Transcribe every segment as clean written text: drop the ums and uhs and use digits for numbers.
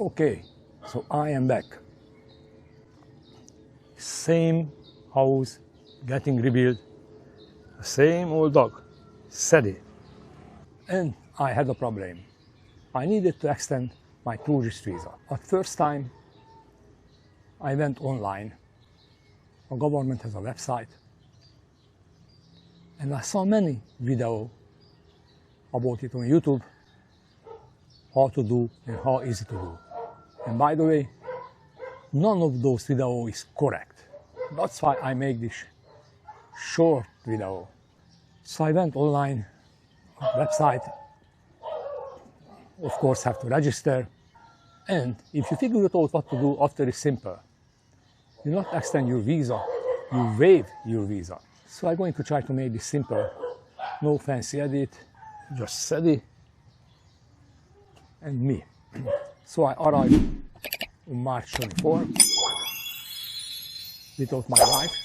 Okay, so I am back. Same house getting rebuilt, same old dog, Sadie. And I had a problem. I needed to extend my tourist visa. At first time, I went online. The government has a website. And I saw many videos about it on YouTube, how to do and how easy to do. And by the way, none of those videos is correct. That's why I make this short video. So I went online, website, of course have to register. And if you figure out what to do after, it's simple. You not extend your visa, you waive your visa. So I'm going to try to make this simple, no fancy edit, just Sadie and me. So I arrived on March 24 without my wife,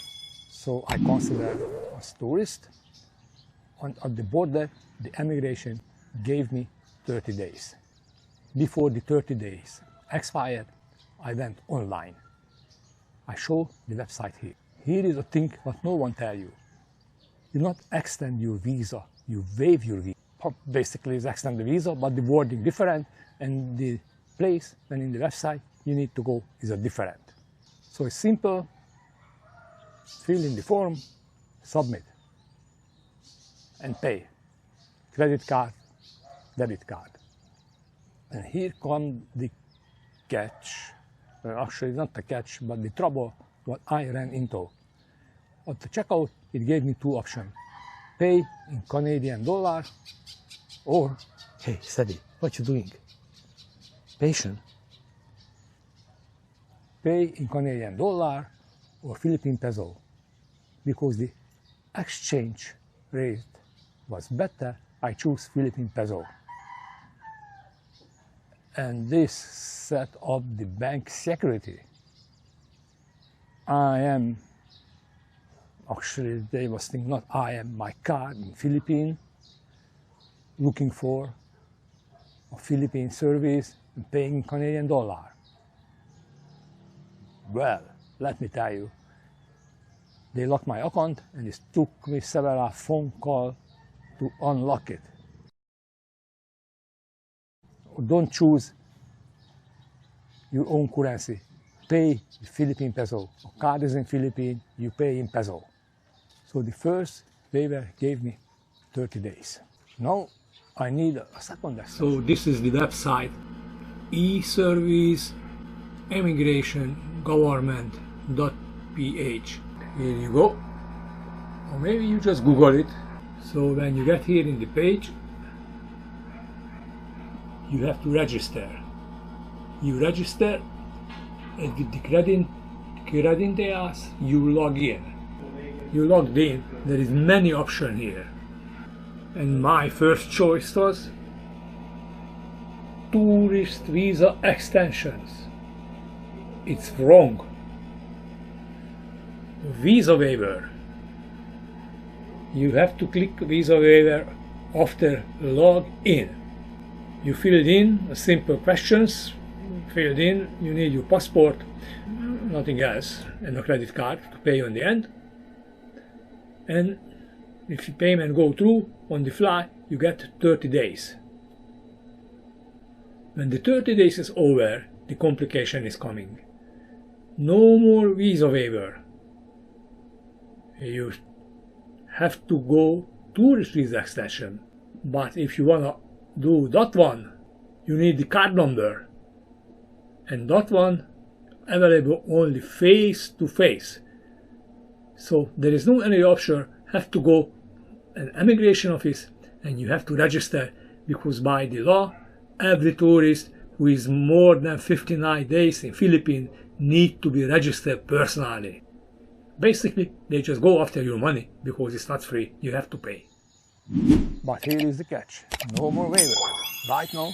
so I consider as tourist. And at the border, the immigration gave me 30 days. Before the 30 days expired, I went online. I show the website here. Here is a thing that no one tell you. You not extend your visa, you waive your visa. Basically, it's extend the visa, but the wording different, and the place and in the website you need to go is a different. So it's simple. Fill in the form, submit, and pay. Credit card, debit card. And here comes the catch. Actually, not the catch, but the trouble what I ran into. At the checkout, it gave me two options. Pay in Canadian dollar or, hey, Sadie, what you doing? Patient. Pay in Canadian dollar or Philippine peso. Because the exchange rate was better, I choose Philippine peso. And this set up the bank security. I am, actually they was thinking not I am, my card in Philippines, looking for a Philippine service and paying Canadian dollar. Well, let me tell you, they locked my account and it took me several phone calls to unlock it. Don't choose your own currency. Pay the Philippine peso. A card is in Philippines, you pay in peso. So the first waiver gave me 30 days. Now I need a second extension. So this is the website, e-service immigration government.ph. Here you go. Or maybe you just Google it. So when you get here in the page, you have to register. You register, and with the credentials, you log in. You logged in, there is many options here. And my first choice was tourist visa extensions. It's wrong. Visa waiver. You have to click visa waiver after log in. You filled in simple questions, filled in, you need your passport, nothing else, and a credit card to pay on the end. And if your payment go through on the fly, you get 30 days. When the 30 days is over, the complication is coming. No more visa waiver. You have to go tourist visa extension. But if you wanna do that one, you need the card number, and that one available only face to face. So there is no any option. Have to go an immigration office and you have to register, because by the law every tourist who is more than 59 days in Philippines need to be registered personally. Basically they just go after your money because it's not free, you have to pay. But here is the catch, no more waiver. Right now,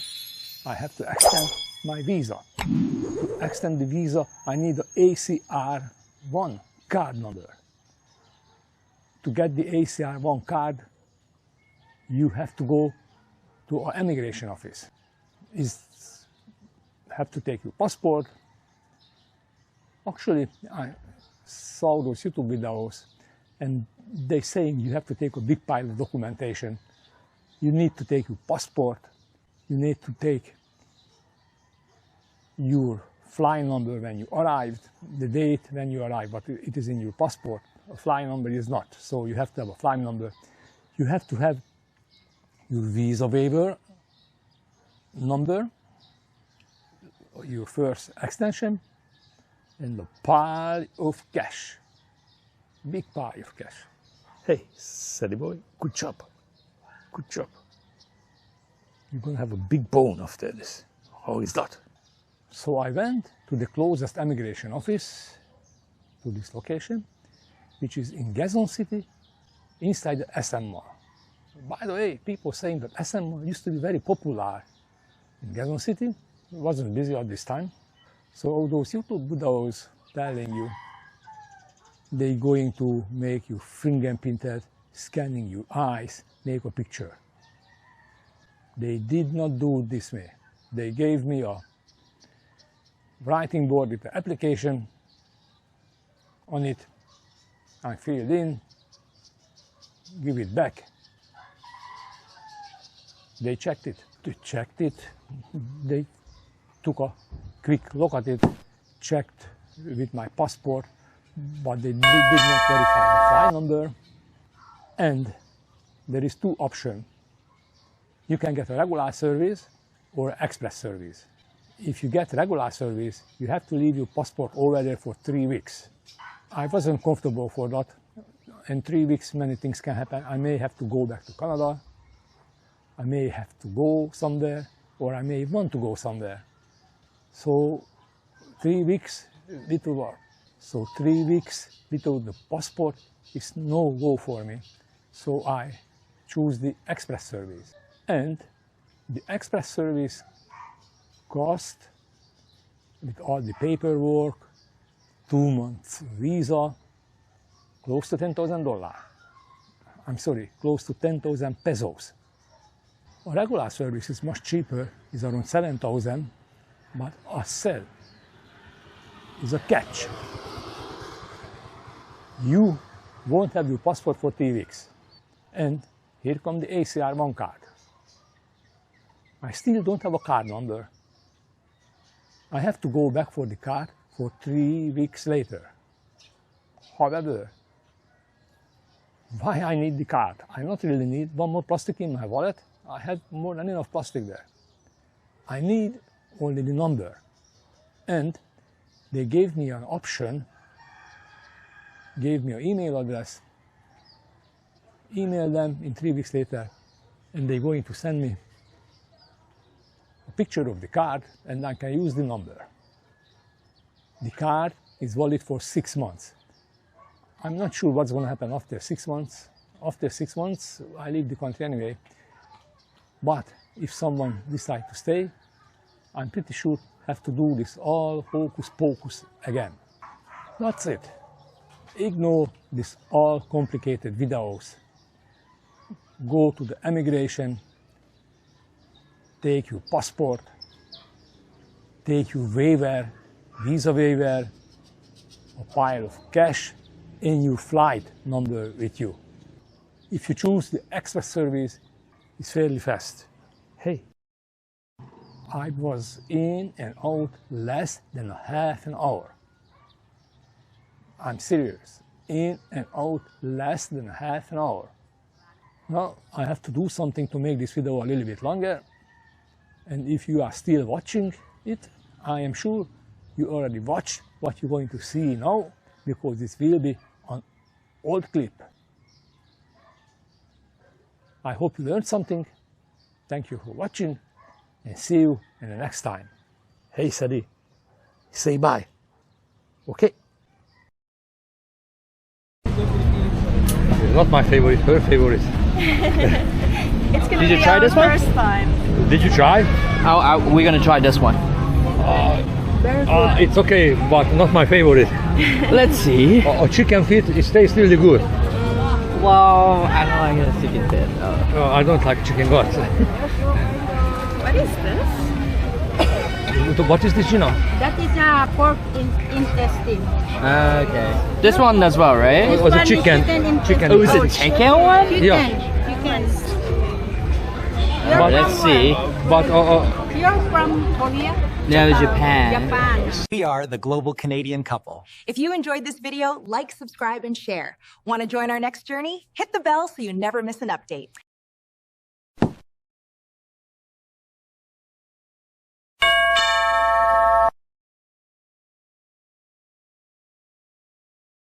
I have to extend my visa. To extend the visa, I need the ACR1 card number. To get the ACR1 card, you have to go to an immigration office. It's have to take your passport. Actually, I saw those YouTube videos and they saying you have to take a big pile of documentation. You need to take your passport, you need to take your flight number when you arrived, the date when you arrived, but it is in your passport. A flight number is not, so you have to have a flight number. You have to have your visa waiver number, your first extension, and the pile of cash. Big pile of cash. Hey, Sadie boy, good job. Good job. You're gonna have a big bone after this. How is that? So I went to the closest immigration office to this location, which is in Quezon City, inside the SM Mall. By the way, people saying that SM Mall used to be very popular in Quezon City. It wasn't busy at this time. So all those YouTube videos telling you they're going to make you fingerprinted, scanning your eyes, make a picture. They did not do it this way. They gave me a writing board with the application on it. I filled in, give it back. They checked it. They checked it. They took a quick look at it, checked with my passport, but they did not verify the file number. And there is two options. You can get a regular service or express service. If you get regular service, you have to leave your passport over there for 3 weeks. I wasn't comfortable for that. In 3 weeks, many things can happen. I may have to go back to Canada. I may have to go somewhere, or I may want to go somewhere. So 3 weeks, little work. So 3 weeks without the passport is no go for me. So I choose the express service. And the express service cost, with all the paperwork, 2 months visa, close to $10,000. I'm sorry, close to 10,000 pesos. A regular service is much cheaper, is around 7,000, but a sell is a catch. You won't have your passport for 3 weeks. And here comes the ACR1 card. I still don't have a card number. I have to go back for the card for 3 weeks later. However, why I need the card? I not really need one more plastic in my wallet. I have more than enough plastic there. I need only the number. And they gave me an option, gave me an email address, email them in 3 weeks later, and they're going to send me a picture of the card, and I can use the number. The card is valid for 6 months. I'm not sure what's going to happen after 6 months. After 6 months, I leave the country anyway. But if someone decides to stay, I'm pretty sure I have to do this all hocus pocus again. That's it. Ignore this all complicated videos. Go to the immigration, take your passport, take your waiver, visa waiver, a pile of cash, and your flight number with you. If you choose the express service, it's fairly fast. Hey, I was in and out less than a half an hour. I'm serious, in and out less than a half an hour. Now, I have to do something to make this video a little bit longer. And if you are still watching it, I am sure you already watched what you're going to see now, because this will be an old clip. I hope you learned something. Thank you for watching, and see you in the next time. Hey Sadie, say bye. Okay? Not my favorite, her favorite. It's gonna Did you be try our this one? first time. Did you try? We're gonna try this one. It's okay, but not my favorite. Let's see. A chicken feet, it tastes really good. Well, I don't like a chicken feet. I don't like chicken guts. What is this? What is this, you know? That is a pork intestine. Okay. This one as well, right? Oh, the One is chicken. intestine. Oh, is it chicken one? Chicken. Yeah. Chicken. But- Let's see. But You're from Korea? No, Japan. Japan. We are the global Canadian couple. If you enjoyed this video, like, subscribe, and share. Want to join our next journey? Hit the bell so you never miss an update.